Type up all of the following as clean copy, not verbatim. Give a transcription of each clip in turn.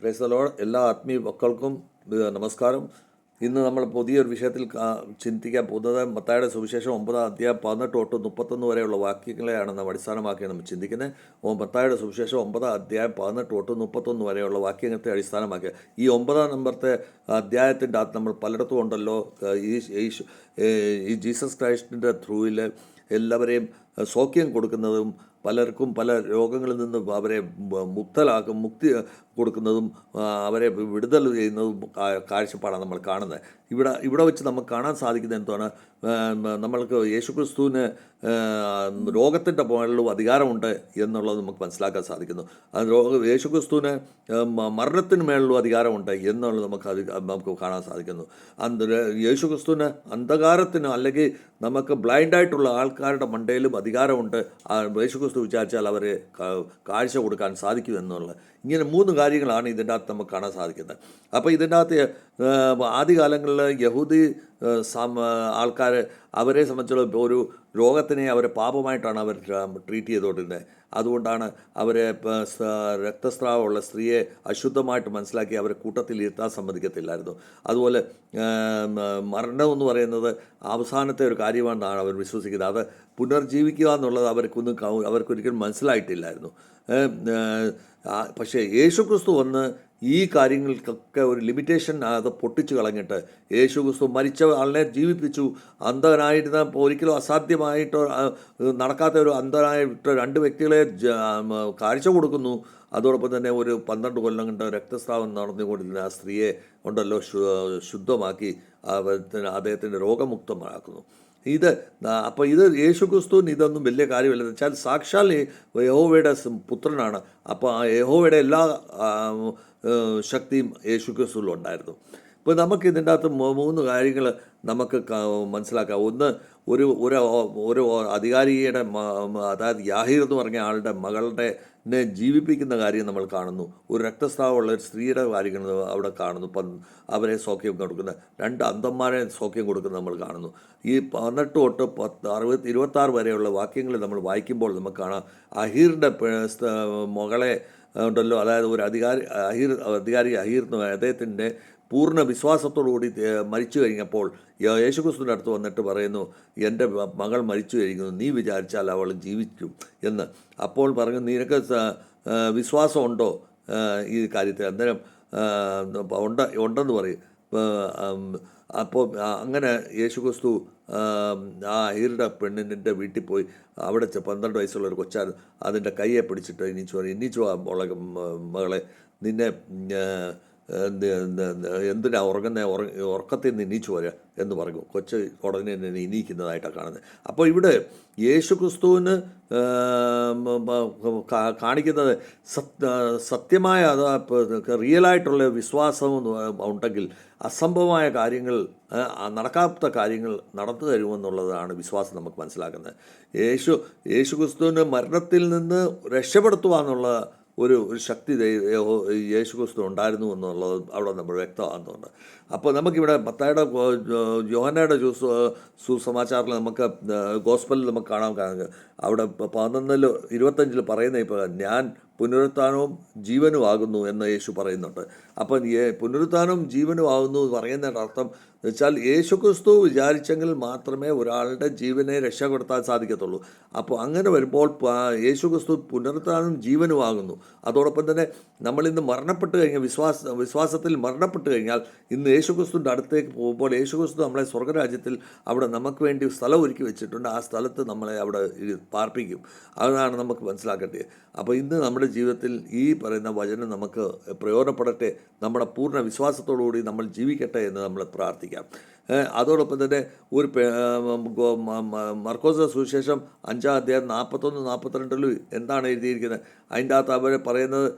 Praise the Lord. എല്ലാ ആത്മീയ മക്കൾക്കും നമസ്കാരം. ഇന്ന് നമ്മൾ പുതിയൊരു വിഷയത്തിൽ ചിന്തിക്കാൻ പോകുന്നത് മത്തായിയുടെ സുവിശേഷം 9-ാം അധ്യായം 18 തൊട്ട് 31 വരെയുള്ള വാക്യങ്ങളെയാണ് നാം അടിസ്ഥാനമാക്കി നമ്മൾ ചിന്തിക്കുന്നത്. മത്തായിയുടെ സുവിശേഷം 9-ാം അധ്യായം 18 തൊട്ട് 31 വരെയുള്ള വാക്യങ്ങളെ അടിസ്ഥാനമാക്കി ഈ 9-ാം നമ്പറത്തെ അധ്യായത്തിൻ്റെ അകത്ത് നമ്മൾ പലയിടത്തും ഉണ്ടല്ലോ, ഈ ജീസസ് ക്രൈസ്റ്റിൻ്റെ ത്രൂവിൽ എല്ലാവരെയും സൗഖ്യം കൊടുക്കുന്നതും പലർക്കും പല രോഗങ്ങളിൽ നിന്ന് അവരെ മുക്തി കൊടുക്കുന്നതും അവരെ വിടുതൽ ചെയ്യുന്നതും കാഴ്ചപ്പാടാണ് നമ്മൾ കാണുന്നത്. ഇവിടെ വെച്ച് നമുക്ക് കാണാൻ സാധിക്കുന്നത് എന്താണ്? നമ്മൾക്ക് യേശുക്രിസ്തുവിന് രോഗത്തിൻ്റെ മുകളിലും അധികാരമുണ്ട് എന്നുള്ളത് നമുക്ക് മനസ്സിലാക്കാൻ സാധിക്കുന്നു. യേശുക്രിസ്തുവിന് മരണത്തിന് മേളിലും അധികാരമുണ്ട് എന്നുള്ളത് നമുക്ക് കാണാൻ സാധിക്കുന്നു. യേശുക്രിസ്തുവിന് അന്ധകാരത്തിന് അല്ലെങ്കിൽ നമുക്ക് ബ്ലൈൻഡായിട്ടുള്ള ആൾക്കാരുടെ മണ്ടയിലും അധികാരമുണ്ട്. യേശുക്രിസ്തു വിചാരിച്ചാൽ അവരെ കാഴ്ച കൊടുക്കാൻ സാധിക്കും എന്നുള്ളത്. ഇങ്ങനെ 3 കാര്യങ്ങളാണ് ഇതിൻ്റെ അകത്ത് നമുക്ക് കാണാൻ സാധിക്കുന്നത്. അപ്പോൾ ഇതിൻ്റെ അകത്ത് ആദ്യകാലങ്ങളിൽ യഹൂദി ആൾക്കാർ അവരെ സംബന്ധിച്ചുള്ള ഒരു രോഗത്തിനെ അവരെ പാപമായിട്ടാണ് അവർ ട്രീറ്റ് ചെയ്തുകൊണ്ടിരുന്നത്. അതുകൊണ്ടാണ് അവരെ രക്തസ്രാവമുള്ള സ്ത്രീയെ അശുദ്ധമായിട്ട് മനസ്സിലാക്കി അവരെ കൂട്ടത്തിൽ ഇരുത്താൻ സമ്മതിക്കത്തില്ലായിരുന്നു. അതുപോലെ മരണമെന്ന് പറയുന്നത് അവസാനത്തെ ഒരു കാര്യമാണെന്നാണ് അവർ വിശ്വസിക്കുന്നത്. അത് പുനർജീവിക്കുക എന്നുള്ളത് അവർക്കൊരിക്കലും മനസ്സിലായിട്ടില്ലായിരുന്നു. പക്ഷേ യേശുക്രിസ്തു വന്ന് ഈ കാര്യങ്ങൾക്കൊക്കെ ഒരു ലിമിറ്റേഷൻ അത് പൊട്ടിച്ചു കളഞ്ഞിട്ട് യേശുക്രിസ്തു മരിച്ച ആളിനെ ജീവിപ്പിച്ചു. അന്ധനായിരുന്ന ഒരിക്കലും അസാധ്യമായിട്ട് നടക്കാത്ത ഒരു അന്ധനായിട്ട് 2 വ്യക്തികളെ കാഴ്ച കൊടുക്കുന്നു. അതോടൊപ്പം തന്നെ ഒരു 12 കൊല്ലം കൊണ്ട് രക്തസ്രാവം നടന്നുകൊണ്ടിരുന്ന ആ സ്ത്രീയെ ഉണ്ടല്ലോ ശുദ്ധമാക്കി അദ്ദേഹത്തിൻ്റെ രോഗമുക്തമാക്കുന്നു. അപ്പോൾ ഇത് യേശുക്രിസ്തുവിന് ഇതൊന്നും വലിയ കാര്യമില്ലെന്ന് വെച്ചാൽ സാക്ഷാൽ യഹോവയുടെ പുത്രനാണ്. അപ്പോൾ ആ യഹോവയുടെ എല്ലാ ശക്തിയും യേശുക്രിസ്തുവിലുണ്ടായിരുന്നു. ഇപ്പോൾ നമുക്ക് ഇതിൻ്റെ അകത്ത് 3 കാര്യങ്ങൾ നമുക്ക് മനസ്സിലാക്കാം. ഒന്ന്, ഒരു അധികാരിയുടെ അതായത് യാഹീർ എന്ന് പറഞ്ഞ ആളുടെ മകളുടെ ജീവിപ്പിക്കുന്ന കാര്യം നമ്മൾ കാണുന്നു. ഒരു രക്തസ്രാവമുള്ള ഒരു സ്ത്രീയുടെ കാര്യങ്ങൾ അവിടെ കാണുന്നു. അവരെ സൗഖ്യം കൊടുക്കുന്ന 2 അന്ധന്മാരെ സൗഖ്യം കൊടുക്കുന്നത് നമ്മൾ കാണുന്നു. ഈ 18 തൊട്ട് 26 വരെയുള്ള വാക്യങ്ങൾ നമ്മൾ വായിക്കുമ്പോൾ നമുക്ക് കാണാം അഹീറിൻ്റെ മകളെ ഉണ്ടല്ലോ, അതായത് ഒരു അധികാരി അഹീർ എന്ന് അദ്ദേഹത്തിൻ്റെ പൂർണ്ണ വിശ്വാസത്തോടുകൂടി മരിച്ചു കഴിഞ്ഞപ്പോൾ യേശുക്രിസ്തുവിൻ്റെ അടുത്ത് വന്നിട്ട് പറയുന്നു, എൻ്റെ മകൾ മരിച്ചു കഴിഞ്ഞു, നീ വിചാരിച്ചാൽ അവൾ ജീവിക്കും എന്ന്. അപ്പോൾ പറഞ്ഞു, നിനക്ക് വിശ്വാസമുണ്ടോ ഈ കാര്യത്തിൽ? അന്നേരം ഉണ്ടെന്ന് പറയും. അപ്പോൾ അങ്ങനെ യേശുക്രിസ്തു ആ അഹീറിൻ്റെ പെണ്ണിൻ്റെ വീട്ടിൽ പോയി അവിടെ 12 വയസ്സുള്ള ഒരു കൊച്ചാൻ അതിൻ്റെ കയ്യെ പിടിച്ചിട്ട് ഇന്നിച്ചു മകളെ, നിന്നെ എന്തിനാ ഉറക്കത്തിൽ നിന്ന് ഇനീച്ചു വരിക എന്ന് പറഞ്ഞു. കൊച്ച് ഉടനെ തന്നെ ഇനീക്കുന്നതായിട്ടാണ് കാണുന്നത്. അപ്പോൾ ഇവിടെ യേശുക്രിസ്തുവിന് കാണിക്കുന്നത് സത്യമായ റിയലായിട്ടുള്ള വിശ്വാസം ഉണ്ടെങ്കിൽ അസംഭവമായ കാര്യങ്ങൾ, നടക്കാത്ത കാര്യങ്ങൾ നടന്നു തരുമെന്നുള്ളതാണ് വിശ്വാസം നമുക്ക് മനസ്സിലാക്കുന്നത്. യേശുക്രിസ്തുവിന് മരണത്തിൽ നിന്ന് രക്ഷപ്പെടുത്തുക ഒരു ശക്തി യേശുക്രിസ്തു ഉണ്ടായിരുന്നു എന്നുള്ളത് അവിടെ നമ്മൾ വ്യക്തമാകുന്നുണ്ട്. അപ്പോൾ നമുക്കിവിടെ മത്തായിയുടെ യോഹന്നയുടെ സുസമാചാരത്തിൽ നമുക്ക് ഗോസ്പലിൽ നമുക്ക് കാണാൻ അവിടെ 11:25 പറയുന്ന ഇപ്പോൾ ഞാൻ പുനരുത്ഥാനവും ജീവനും ആകുന്നു എന്ന് യേശു പറയുന്നുണ്ട്. അപ്പം പുനരുത്ഥാനവും ജീവനും ആകുന്നു പറയുന്നതിൻ്റെ അർത്ഥം എന്ന് വെച്ചാൽ യേശുക്രിസ്തു വിചാരിച്ചെങ്കിൽ മാത്രമേ ഒരാളുടെ ജീവനെ രക്ഷപ്പെടുത്താൻ സാധിക്കത്തുള്ളൂ. അപ്പോൾ അങ്ങനെ വരുമ്പോൾ യേശുക്രിസ്തു പുനരുത്ഥാനവും ജീവനും ആകുന്നു. അതോടൊപ്പം തന്നെ നമ്മളിന്ന് മരണപ്പെട്ട് കഴിഞ്ഞാൽ വിശ്വാസത്തിൽ മരണപ്പെട്ട് കഴിഞ്ഞാൽ ഇന്ന് യേശുക്രിസ്തുവിൻ്റെ അടുത്തേക്ക് പോകുമ്പോൾ യേശുക്രിസ്തു നമ്മളെ സ്വർഗരാജ്യത്തിൽ അവിടെ നമുക്ക് വേണ്ടി സ്ഥലം ഒരുക്കി വെച്ചിട്ടുണ്ട്. ആ സ്ഥലത്ത് നമ്മളെ അവിടെ പാർപ്പിക്കും. അതാണ് നമുക്ക് മനസ്സിലാക്കേണ്ടത്. അപ്പോൾ ഇന്ന് നമ്മുടെ ജീവിതത്തിൽ ഈ പറയുന്ന വചനം നമുക്ക് പ്രയോജനപ്പെടട്ടെ. നമ്മുടെ പൂർണ്ണ വിശ്വാസത്തോടുകൂടി നമ്മൾ ജീവിക്കട്ടെ എന്ന് നമ്മൾ പ്രാർത്ഥിക്കാം. അതോടൊപ്പം തന്നെ ഒരു മർക്കോസ് സുവിശേഷം 5-ാം അധ്യായം 41-42 എന്താണ് എഴുതിയിരിക്കുന്നത്? അതിൻ്റെ അകത്ത് അവർ പറയുന്നത്,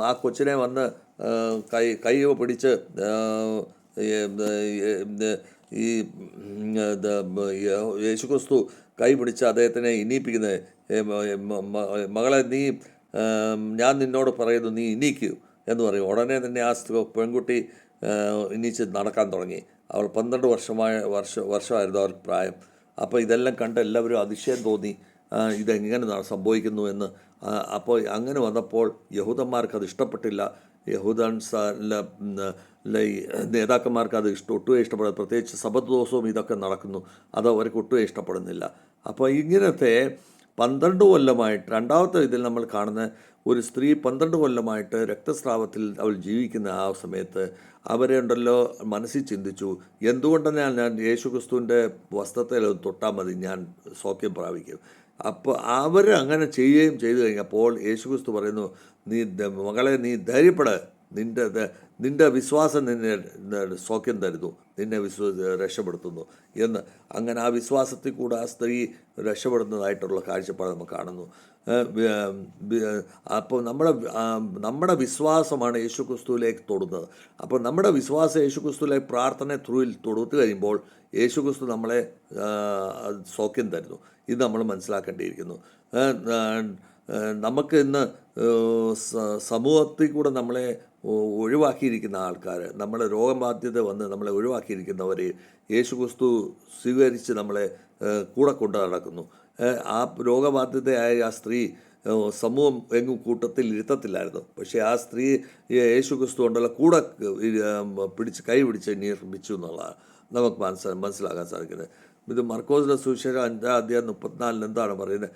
ആ കൊച്ചിനെ വന്ന് കൈ പിടിച്ച് ഈ യേശുക്രിസ്തു കൈ പിടിച്ച് അദ്ദേഹത്തിനെ ഇനിയിപ്പിക്കുന്നത്, മകളെ ഞാൻ നിന്നോട് പറയുന്നു, നീ ഇനീക്കൂ എന്ന് പറയും. ഉടനെ തന്നെ ആ പെൺകുട്ടി എണീച്ച് നടക്കാൻ തുടങ്ങി. അവൾ 12 വർഷമായിരുന്നു അവർക്ക് പ്രായം. അപ്പോൾ ഇതെല്ലാം കണ്ട് എല്ലാവരും അതിശയം തോന്നി. ഇതെങ്ങനെ സംഭവിക്കുന്നു എന്ന്. അപ്പോൾ അങ്ങനെ വന്നപ്പോൾ യഹൂദന്മാർക്ക് അത് ഇഷ്ടപ്പെട്ടില്ല. ഈ നേതാക്കന്മാർക്ക് അത് ഒട്ടുമേ ഇഷ്ടപ്പെടുന്നത്, പ്രത്യേകിച്ച് സബത്ത് ദിവസവും ഇതൊക്കെ നടക്കുന്നു, അത് അവർക്ക് ഒട്ടുമേ ഇഷ്ടപ്പെടുന്നില്ല. അപ്പോൾ ഇങ്ങനത്തെ 12 കൊല്ലമായിട്ട്, രണ്ടാമത്തെ ഇതിൽ നമ്മൾ കാണുന്ന ഒരു സ്ത്രീ 12 കൊല്ലമായിട്ട് രക്തസ്രാവത്തിൽ അവൾ ജീവിക്കുന്ന ആ സമയത്ത് അവരെ ഉണ്ടല്ലോ മനസ്സിൽ ചിന്തിച്ചു, എന്തുകൊണ്ടെന്നാൽ ഞാൻ യേശുക്രിസ്തുവിൻ്റെ വസ്ത്രത്തിൽ തൊട്ടാൽ മതി, ഞാൻ സൗഖ്യം പ്രാപിക്കും. അപ്പോൾ അവർ അങ്ങനെ ചെയ്യുകയും ചെയ്തു കഴിഞ്ഞപ്പോൾ യേശുക്രിസ്തു പറയുന്നു, മകളെ നീ ധൈര്യപ്പെട്, നിൻ്റെ വിശ്വാസം നിന്നെ സൗഖ്യം തരുന്നു, നിന്നെ രക്ഷപ്പെടുത്തുന്നു എന്ന്. അങ്ങനെ ആ വിശ്വാസത്തിൽ കൂടെ ആ സ്ത്രീ രക്ഷപ്പെടുന്നതായിട്ടുള്ള കാഴ്ചപ്പാട് നമുക്ക് കാണുന്നു. അപ്പോൾ നമ്മുടെ വിശ്വാസമാണ് യേശുക്രിസ്തുവിലേക്ക് തൊടുന്നത്. അപ്പോൾ നമ്മുടെ വിശ്വാസം യേശുക്രിസ്തുവിലേക്ക് പ്രാർത്ഥന ത്രൂവിൽ തൊടുത്തു കഴിയുമ്പോൾ യേശുക്രിസ്തു നമ്മളെ സൗഖ്യം തരുന്നു. ഇത് നമ്മൾ മനസ്സിലാക്കേണ്ടിയിരിക്കുന്നു. നമുക്ക് ഇന്ന് സമൂഹത്തിൽ കൂടെ നമ്മളെ ഒഴിവാക്കിയിരിക്കുന്ന ആൾക്കാർ, നമ്മളെ രോഗബാധ്യത വന്ന് നമ്മളെ ഒഴിവാക്കിയിരിക്കുന്നവരെ യേശുക്രിസ്തു സ്വീകരിച്ച് നമ്മളെ കൂടെ കൊണ്ട് നടക്കുന്നു. ആ രോഗബാധിതയായ ആ സ്ത്രീ സമൂഹം എങ്ങും കൂട്ടത്തിൽ ഇരുത്തത്തില്ലായിരുന്നു. പക്ഷേ ആ സ്ത്രീ യേശുക്രിസ്തു കൊണ്ടുള്ള കൂടെ കൈ പിടിച്ച് നിർമ്മിച്ചു എന്നുള്ളതാണ് നമുക്ക് മനസ്സിലാക്കാൻ സാധിക്കുന്നത്. ഇത് മർക്കോസിൻ്റെ സുവിശേഷം 5-ാം അധ്യായം 34 എന്താണ് പറയുന്നത്?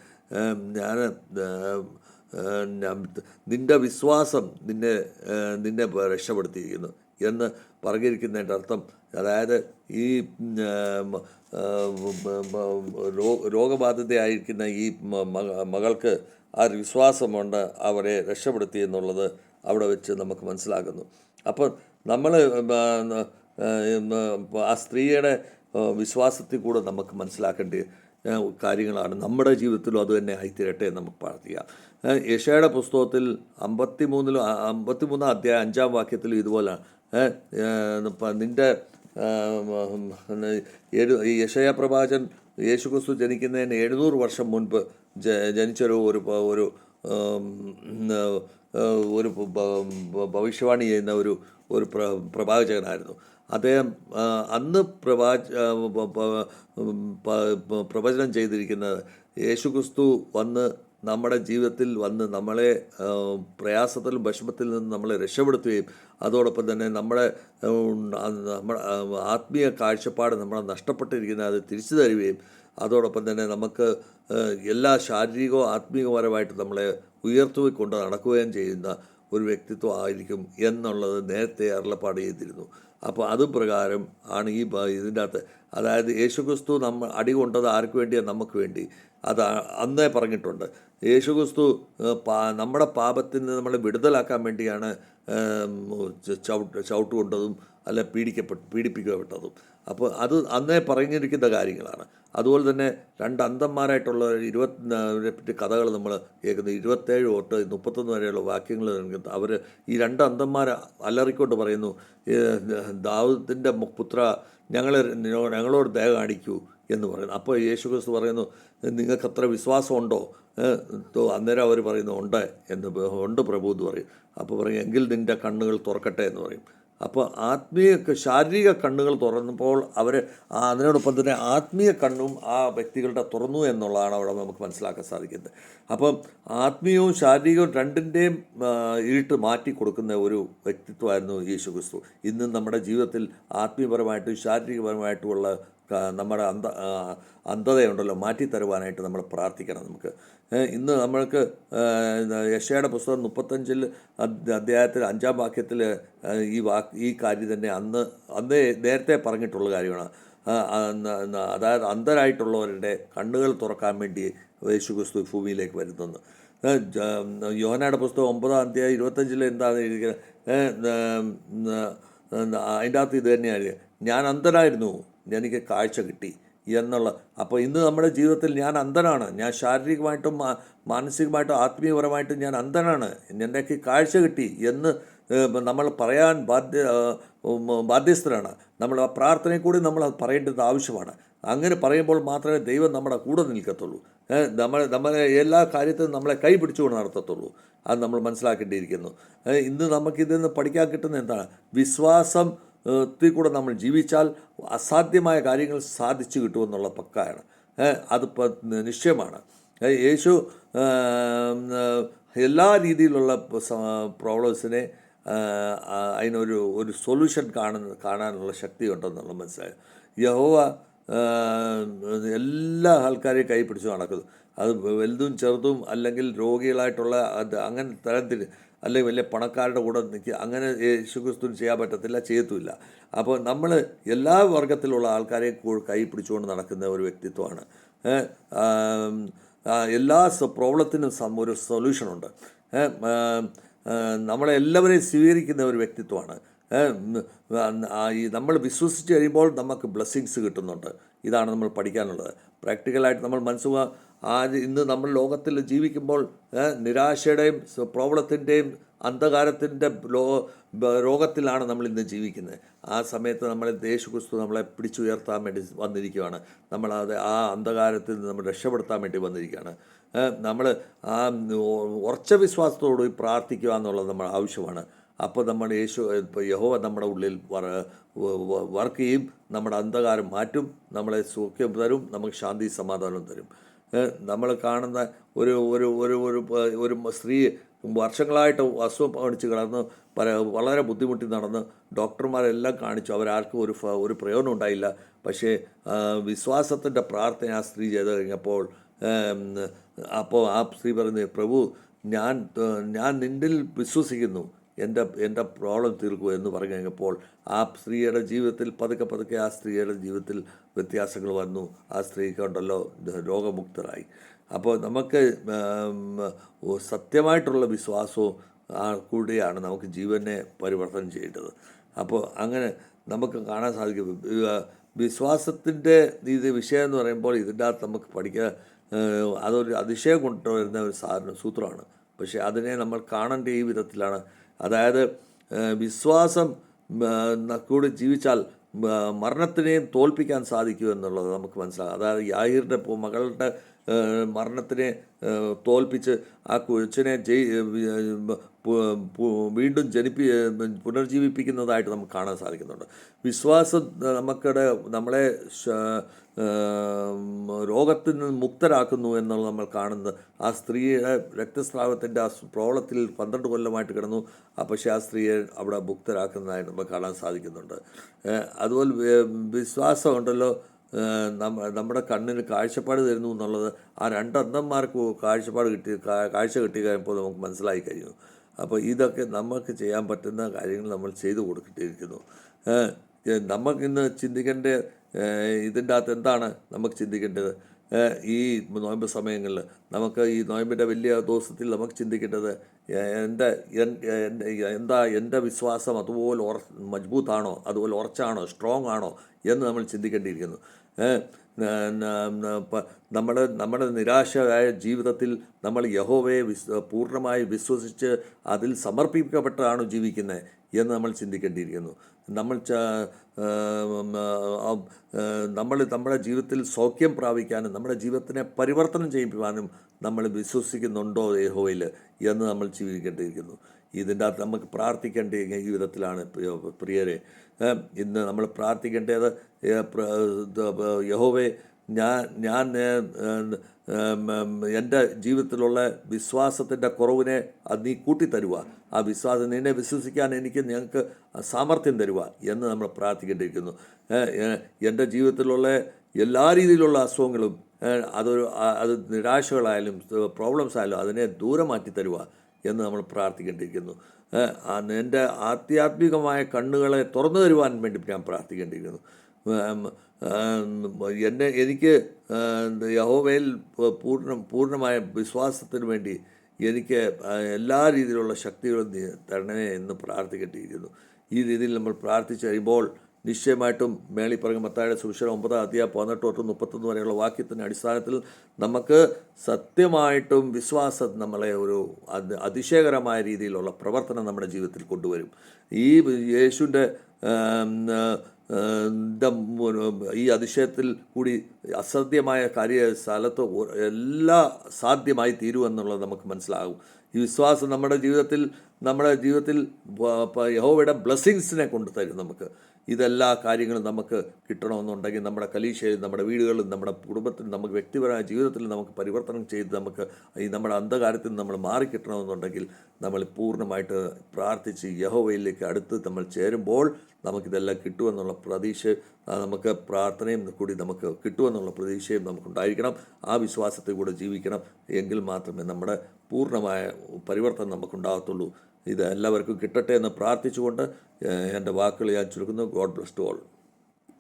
നിൻ്റെ വിശ്വാസം നിന്നെ രക്ഷപ്പെടുത്തിയിരിക്കുന്നു എന്ന് പറഞ്ഞിരിക്കുന്നതിൻ്റെ അർത്ഥം, അതായത് ഈ രോഗബാധിതയായിരിക്കുന്ന ഈ മകൾക്ക് ആ വിശ്വാസമുണ്ട് അവരെ രക്ഷപ്പെടുത്തി എന്നുള്ളത് അവിടെ വെച്ച് നമുക്ക് മനസ്സിലാക്കുന്നു. അപ്പോൾ നമ്മൾ ആ സ്ത്രീയുടെ വിശ്വാസത്തിൽ കൂടെ നമുക്ക് മനസ്സിലാക്കേണ്ട കാര്യങ്ങളാണ്. നമ്മുടെ ജീവിതത്തിലും അത് തന്നെ ആയിത്തീരട്ടെ എന്ന് നമുക്ക് പ്രാർത്ഥിക്കാം. യെശയ്യായുടെ പുസ്തകത്തിൽ 53-ാം അധ്യായം 5-ാം വാക്യത്തിൽ ഇതുപോലെയാണ്, നിൻ്റെ യെശയ്യാ പ്രവാചകൻ യേശുക്രിസ്തു ജനിക്കുന്നതിന് 700 വർഷം മുൻപ് ജനിച്ചൊരു ഒരു ഭവിഷ്യവാണി ചെയ്യുന്ന ഒരു പ്രവാചകനായിരുന്നു അദ്ദേഹം. അന്ന് പ്രവചനം ചെയ്തിരിക്കുന്നത് യേശുക്രിസ്തു വന്ന് നമ്മുടെ ജീവിതത്തിൽ വന്ന് നമ്മളെ പ്രയാസത്തിലും വിഷമത്തിൽ നിന്ന് നമ്മളെ രക്ഷപ്പെടുത്തുകയും അതോടൊപ്പം തന്നെ നമ്മുടെ ആത്മീയ കാഴ്ചപ്പാട് നമ്മളെ നഷ്ടപ്പെട്ടിരിക്കുന്നത് അത് തിരിച്ചു തരികയും അതോടൊപ്പം തന്നെ നമുക്ക് എല്ലാ ശാരീരികവും ആത്മീയപരമായിട്ട് നമ്മളെ ഉയർത്തിക്കൊണ്ട് നടക്കുകയും ചെയ്യുന്ന ഒരു വ്യക്തിത്വം ആയിരിക്കും എന്നുള്ളത് നേരത്തെ അരുളപ്പാട് ചെയ്തിരുന്നു. അപ്പോൾ അതുപ്രകാരം ആണ് ഇതിൻ്റെ അകത്ത്, അതായത് യേശുക്രിസ്തു അടികൊണ്ടത് ആർക്ക് വേണ്ടിയാണ്? നമുക്ക് വേണ്ടി. അത് അന്നേ പറഞ്ഞിട്ടുണ്ട്. യേശുക്രിസ്തു നമ്മുടെ പാപത്തിൽ നിന്ന് നമ്മളെ വിടുതലാക്കാൻ വേണ്ടിയാണ് ചവിട്ട് കൊണ്ടതും അല്ല പീഡിപ്പിക്കപ്പെട്ടതും. അപ്പോൾ അത് അന്നേ പറഞ്ഞിരിക്കുന്ന കാര്യങ്ങളാണ്. അതുപോലെ തന്നെ 2 അന്ധന്മാരായിട്ടുള്ള 20 പറ്റി കഥകൾ നമ്മൾ കേൾക്കുന്നത്. 27 തൊട്ട് 31 വരെയുള്ള വാക്യങ്ങൾ അവർ ഈ 2 അന്ധന്മാർ അലറിക്കൊണ്ട് പറയുന്നു, ദാവീദിൻ്റെ പുത്ര, ഞങ്ങളോട് ദയ കാണിക്കൂ എന്ന് പറയുന്നു. അപ്പോൾ യേശുക്രിസ്തു പറയുന്നു, നിങ്ങൾക്കത്ര വിശ്വാസമുണ്ടോ? അന്നേരം അവർ പറയുന്നു, ഉണ്ട് പ്രഭു എന്ന് പറയും. അപ്പോൾ പറയും, എങ്കിൽ നിൻ്റെ കണ്ണുകൾ തുറക്കട്ടെ എന്ന് പറയും. അപ്പോൾ ശാരീരിക കണ്ണുകൾ തുറന്നപ്പോൾ അവർ അതിനോടൊപ്പം തന്നെ ആത്മീയ കണ്ണും ആ വ്യക്തികളുടെ തുറന്നു എന്നുള്ളതാണ് അവിടെ നമുക്ക് മനസ്സിലാക്കാൻ സാധിക്കുന്നത്. അപ്പം ആത്മീയവും ശാരീരികവും രണ്ടിൻ്റെയും ഇരുട്ട് മാറ്റി കൊടുക്കുന്ന ഒരു വ്യക്തിത്വമായിരുന്നു യേശുക്രിസ്തു. ഇന്ന് നമ്മുടെ ജീവിതത്തിൽ ആത്മീയപരമായിട്ടും ശാരീരികപരമായിട്ടുമുള്ള നമ്മുടെ അന്ധതയുണ്ടല്ലോ മാറ്റിത്തരുവാനായിട്ട് നമ്മൾ പ്രാർത്ഥിക്കണം. നമുക്ക് ഇന്ന് നമ്മൾക്ക് യെശയ്യായുടെ പുസ്തകം 35 അധ്യായത്തിൽ 5-ാം വാക്യത്തിൽ ഈ കാര്യം തന്നെ അന്നേ നേരത്തെ പറഞ്ഞിട്ടുള്ള കാര്യമാണ്. അതായത് അന്ധരായിട്ടുള്ളവരുടെ കണ്ണുകൾ തുറക്കാൻ വേണ്ടി യേശുക്രിസ്തു ഭൂമിയിലേക്ക് വരുന്നെന്ന്. യോഹന്നായുടെ പുസ്തകം 9-ാം അധ്യായം 25 എന്താണ് എഴുതിയിരിക്കുന്നത്? അതിൻ്റെ അകത്ത് ഇത് തന്നെയാണ്, ഞാൻ അന്ധനായിരുന്നു, എനിക്ക് കാഴ്ച കിട്ടി എന്നുള്ള. അപ്പോൾ ഇന്ന് നമ്മുടെ ജീവിതത്തിൽ ഞാൻ അന്ധനാണ്, ഞാൻ ശാരീരികമായിട്ടും മാനസികമായിട്ടും ആത്മീയപരമായിട്ടും ഞാൻ അന്ധനാണ്, എനിക്ക് കാഴ്ച കിട്ടി എന്ന് നമ്മൾ പറയാൻ ബാധ്യസ്ഥരാണ്. നമ്മൾ ആ പ്രാർത്ഥനയിൽ കൂടി നമ്മൾ പറയേണ്ടത് ആവശ്യമാണ്. അങ്ങനെ പറയുമ്പോൾ മാത്രമേ ദൈവം നമ്മുടെ കൂടെ നിൽക്കത്തുള്ളൂ. നമ്മളെ എല്ലാ കാര്യത്തിലും നമ്മളെ കൈ പിടിച്ചുകൊണ്ട് നടത്തത്തുള്ളൂ. അത് നമ്മൾ മനസ്സിലാക്കേണ്ടിയിരിക്കുന്നു. ഇന്ന് നമുക്കിതിൽ നിന്ന് പഠിക്കാൻ കിട്ടുന്ന എന്താണ്? വിശ്വാസം ത്തിൽ കൂടെ നമ്മൾ ജീവിച്ചാൽ അസാധ്യമായ കാര്യങ്ങൾ സാധിച്ചു കിട്ടുമെന്നുള്ള പക്കയാണ്. അത് നിശ്ചയമാണ്. യേശു എല്ലാ രീതിയിലുള്ള പ്രോബ്ലംസിനെ അതിനൊരു സൊല്യൂഷൻ കാണാനുള്ള ശക്തിയുണ്ടെന്നുള്ള മനസ്സിലായി. യഹോവ എല്ലാ ആൾക്കാരെയും കൈ പിടിച്ച് നടക്കുന്നു. അത് വലുതും ചെറുതും അല്ലെങ്കിൽ രോഗികളായിട്ടുള്ള അത് അങ്ങനെ തരത്തിൽ അല്ലെങ്കിൽ വലിയ പണക്കാരുടെ കൂടെ നിൽക്കുക, അങ്ങനെ യേശുക്രിസ്തുവിന് ചെയ്യാൻ പറ്റത്തില്ല, ചെയ്യത്തുമില്ല. അപ്പോൾ നമ്മൾ എല്ലാ വർഗത്തിലുള്ള ആൾക്കാരെയും കൈ പിടിച്ചുകൊണ്ട് നടക്കുന്ന ഒരു വ്യക്തിത്വമാണ്. എല്ലാ പ്രോബ്ലത്തിനും ഒരു സൊല്യൂഷനുണ്ട്. നമ്മളെല്ലാവരെയും സ്വീകരിക്കുന്ന ഒരു വ്യക്തിത്വമാണ്. ഈ നമ്മൾ വിശ്വസിച്ച് കഴിയുമ്പോൾ നമുക്ക് ബ്ലെസ്സിങ്സ് കിട്ടുന്നുണ്ട്. ഇതാണ് നമ്മൾ പഠിക്കാനുള്ളത്. പ്രാക്ടിക്കലായിട്ട് നമ്മൾ ഇന്ന് നമ്മൾ ലോകത്തിൽ ജീവിക്കുമ്പോൾ നിരാശയുടെയും പ്രോബ്ലത്തിൻ്റെയും അന്ധകാരത്തിൻ്റെ രോഗത്തിലാണ് നമ്മൾ ഇന്ന് ജീവിക്കുന്നത്. ആ സമയത്ത് യേശുക്രിസ്തു നമ്മളെ പിടിച്ചുയർത്താൻ വേണ്ടി വന്നിരിക്കുകയാണ്. ആ അന്ധകാരത്തിൽ നിന്ന് നമ്മൾ രക്ഷപ്പെടുത്താൻ വേണ്ടി വന്നിരിക്കുകയാണ്. നമ്മൾ ആ ഉറച്ച വിശ്വാസത്തോടുകൂടി പ്രാർത്ഥിക്കുക എന്നുള്ളത് നമ്മൾ ആവശ്യമാണ്. അപ്പോൾ യഹോവ നമ്മുടെ ഉള്ളിൽ വർക്ക് ചെയ്യും, നമ്മുടെ അന്ധകാരം മാറ്റും, നമ്മളെ സൗഖ്യം തരും, നമുക്ക് ശാന്തി സമാധാനം തരും. നമ്മൾ കാണുന്ന ഒരു സ്ത്രീ വർഷങ്ങളായിട്ട് അസുഖം കാണിച്ച് കിടന്ന് വളരെ ബുദ്ധിമുട്ടി നടന്ന് ഡോക്ടർമാരെല്ലാം കാണിച്ചു, അവരാർക്കും ഒരു പ്രയോജനം ഉണ്ടായില്ല. പക്ഷേ വിശ്വാസത്തിൻ്റെ പ്രാർത്ഥന ആ സ്ത്രീ ചെയ്ത് കഴിഞ്ഞപ്പോൾ ആ സ്ത്രീ പറഞ്ഞു, പ്രഭു ഞാൻ നിന്നിൽ വിശ്വസിക്കുന്നു, എൻ്റെ പ്രോബ്ലം തീർക്കൂ എന്ന് പറഞ്ഞു കഴിഞ്ഞപ്പോൾ ആ സ്ത്രീയുടെ ജീവിതത്തിൽ പതുക്കെ ആ സ്ത്രീയുടെ ജീവിതത്തിൽ വ്യത്യാസങ്ങൾ വന്നു. ആ സ്ത്രീക്കുണ്ടല്ലോ രോഗമുക്തരായി. അപ്പോൾ നമുക്ക് സത്യമായിട്ടുള്ള വിശ്വാസവും കൂടിയാണ് നമുക്ക് ജീവനെ പരിവർത്തനം ചെയ്യേണ്ടത്. അപ്പോൾ അങ്ങനെ നമുക്ക് കാണാൻ സാധിക്കും. വിശ്വാസത്തിൻ്റെ വിഷയം എന്ന് പറയുമ്പോൾ ഇതിൻ്റെ അകത്ത് നമുക്ക് പഠിക്കാൻ അതൊരു അതിശയം കൊണ്ടുവരുന്ന ഒരു സൂത്രമാണ്. പക്ഷേ അതിനെ നമ്മൾ കാണേണ്ട ഈ വിധത്തിലാണ്. അതായത് വിശ്വാസം കൂടി ജീവിച്ചാൽ മരണത്തിനെയും തോൽപ്പിക്കാൻ സാധിക്കൂ എന്നുള്ളത് നമുക്ക് മനസ്സിലാകും. അതായത് യാഹീറിൻ്റെ മകളുടെ മരണത്തിനെ തോൽപ്പിച്ച് ആ കൊച്ചിനെ വീണ്ടും പുനർജീവിപ്പിക്കുന്നതായിട്ട് നമുക്ക് കാണാൻ സാധിക്കുന്നുണ്ട്. വിശ്വാസം നമ്മളെ രോഗത്തിൽ നിന്ന് മുക്തരാക്കുന്നു എന്നുള്ളത് നമ്മൾ കാണുന്നത്. ആ സ്ത്രീയുടെ രക്തസ്രാവത്തിൻ്റെ ആ പ്രോബ്ലത്തിൽ 12 കൊല്ലമായിട്ട് കിടന്നു. പക്ഷേ ആ സ്ത്രീയെ അവിടെ മുക്തരാക്കുന്നതായിട്ട് നമുക്ക് കാണാൻ സാധിക്കുന്നുണ്ട്. അതുപോലെ വിശ്വാസം ഉണ്ടല്ലോ നമ്മുടെ കണ്ണിന് കാഴ്ചപ്പാട് തരുന്നു എന്നുള്ളത് ആ 2 അന്ധന്മാർക്ക് കാഴ്ച കിട്ടി കഴിയുമ്പോൾ നമുക്ക് മനസ്സിലായി കഴിഞ്ഞു. അപ്പോൾ ഇതൊക്കെ നമുക്ക് ചെയ്യാൻ പറ്റുന്ന കാര്യങ്ങൾ നമ്മൾ ചെയ്തു കൊടുക്കേണ്ടിയിരിക്കുന്നു. നമുക്കിന്ന് ചിന്തിക്കേണ്ട ഇതിൻ്റെ അകത്ത് എന്താണ് നമുക്ക് ചിന്തിക്കേണ്ടത്? ഈ നോയമ്പ് സമയങ്ങളിൽ നമുക്ക് ഈ നോയമ്പിൻ്റെ വലിയ ദിവസത്തിൽ നമുക്ക് ചിന്തിക്കേണ്ടത് എൻ്റെ വിശ്വാസം അതുപോലെ മജ്ബൂത്താണോ, അതുപോലെ ഉറച്ചാണോ, സ്ട്രോങ് ആണോ എന്ന് നമ്മൾ ചിന്തിക്കേണ്ടിയിരിക്കുന്നു. നമ്മുടെ നിരാശയായ ജീവിതത്തിൽ നമ്മൾ യഹോവയെ പൂർണ്ണമായി വിശ്വസിച്ച് അതിൽ സമർപ്പിക്കപ്പെട്ടാണ് ജീവിക്കുന്നത് എന്ന് നമ്മൾ ചിന്തിക്കേണ്ടിയിരിക്കുന്നു. നമ്മുടെ ജീവിതത്തിൽ സൗഖ്യം പ്രാപിക്കാനും നമ്മുടെ ജീവിതത്തിനെ പരിവർത്തനം ചെയ്യിപ്പിക്കാനും നമ്മൾ വിശ്വസിക്കുന്നുണ്ടോ യഹോവയിൽ എന്ന് നമ്മൾ ചിന്തിക്കേണ്ടിയിരിക്കുന്നു. ഇതിൻ്റെ അകത്ത് നമുക്ക് പ്രാർത്ഥിക്കേണ്ട ഈ വിധത്തിലാണ് പ്രിയരെ. ഇന്ന് നമ്മൾ പ്രാർത്ഥിക്കേണ്ടത്, യഹോവേ, ഞാൻ എൻ്റെ ജീവിതത്തിലുള്ള വിശ്വാസത്തിൻ്റെ കുറവിനെ നീ കൂട്ടിത്തരുക, ആ വിശ്വാസം നിന്നെ വിശ്വസിക്കാൻ ഞങ്ങൾക്ക് സാമർഥ്യം തരുക എന്ന് നമ്മൾ പ്രാർത്ഥിക്കേണ്ടിയിരിക്കുന്നു. എൻ്റെ ജീവിതത്തിലുള്ള എല്ലാ രീതിയിലുള്ള അസുഖങ്ങളും അത് നിരാശകളായാലും പ്രോബ്ലംസ് ആയാലും അതിനെ ദൂരം മാറ്റി തരുക എന്ന് നമ്മൾ പ്രാർത്ഥിക്കേണ്ടിയിരിക്കുന്നു. എൻ്റെ ആധ്യാത്മികമായ കണ്ണുകളെ തുറന്നു തരുവാൻ വേണ്ടി ഞാൻ പ്രാർത്ഥിക്കേണ്ടിയിരിക്കുന്നു. എനിക്ക് യഹോവയിൽ പൂർണ്ണമായ വിശ്വാസത്തിന് വേണ്ടി എനിക്ക് എല്ലാ രീതിയിലുള്ള ശക്തികളും തരണമേ എന്ന് പ്രാർത്ഥിക്കേണ്ടിയിരിക്കുന്നു. ഈ രീതിയിൽ നമ്മൾ പ്രാർത്ഥിച്ചു കഴിയുമ്പോൾ നിശ്ചയമായിട്ടും മേളി പറഞ്ഞ മത്തായിയുടെ സുവിശേഷം 9:18-31 വരെയുള്ള വാക്യത്തിൻ്റെ അടിസ്ഥാനത്തിൽ നമുക്ക് സത്യമായിട്ടും വിശ്വാസം നമ്മളെ ഒരു അതിശയകരമായ രീതിയിലുള്ള പ്രവർത്തനം നമ്മുടെ ജീവിതത്തിൽ കൊണ്ടുവരും. ഈ യേശുവിൻ്റെ ഈ അതിശയത്തിൽ കൂടി അസാധ്യമായ സ്ഥലത്ത് എല്ലാം സാധ്യമായി തീരുമെന്നുള്ളത് നമുക്ക് മനസ്സിലാകും. ഈ വിശ്വാസം നമ്മുടെ ജീവിതത്തിൽ നമ്മുടെ ജീവിതത്തിൽ യഹോവയുടെ ബ്ലെസ്സിങ്സിനെ കൊണ്ട് തരും നമുക്ക്. ഇതെല്ലാ കാര്യങ്ങളും നമുക്ക് കിട്ടണമെന്നുണ്ടെങ്കിൽ നമ്മുടെ കലീശയിലും നമ്മുടെ വീടുകളിലും നമ്മുടെ കുടുംബത്തിലും നമുക്ക് വ്യക്തിപരമായ ജീവിതത്തിൽ നമുക്ക് പരിവർത്തനം ചെയ്ത് നമുക്ക് ഈ നമ്മുടെ അന്ധകാരത്തിൽ നമ്മൾ മാറിക്കിട്ടണമെന്നുണ്ടെങ്കിൽ നമ്മൾ പൂർണ്ണമായിട്ട് പ്രാർത്ഥിച്ച് യഹോവയിലേക്ക് അടുത്ത് നമ്മൾ ചേരുമ്പോൾ നമുക്കിതെല്ലാം കിട്ടുമെന്നുള്ള പ്രതീക്ഷ, നമുക്ക് പ്രാർത്ഥനയും കൂടി നമുക്ക് കിട്ടുമെന്നുള്ള പ്രതീക്ഷയും നമുക്കുണ്ടായിരിക്കണം. ആ വിശ്വാസത്തിൽ കൂടെ ജീവിക്കണം. എങ്കിൽ മാത്രമേ നമ്മുടെ പൂർണ്ണമായ പരിവർത്തനം നമുക്കുണ്ടാകത്തുള്ളൂ. ഇത് എല്ലാവർക്കും കിട്ടട്ടെ എന്ന് പ്രാർത്ഥിച്ചുകൊണ്ട് എൻ്റെ വാക്കുകൾ ഞാൻ ചുരുക്കുന്നു. God bless to all.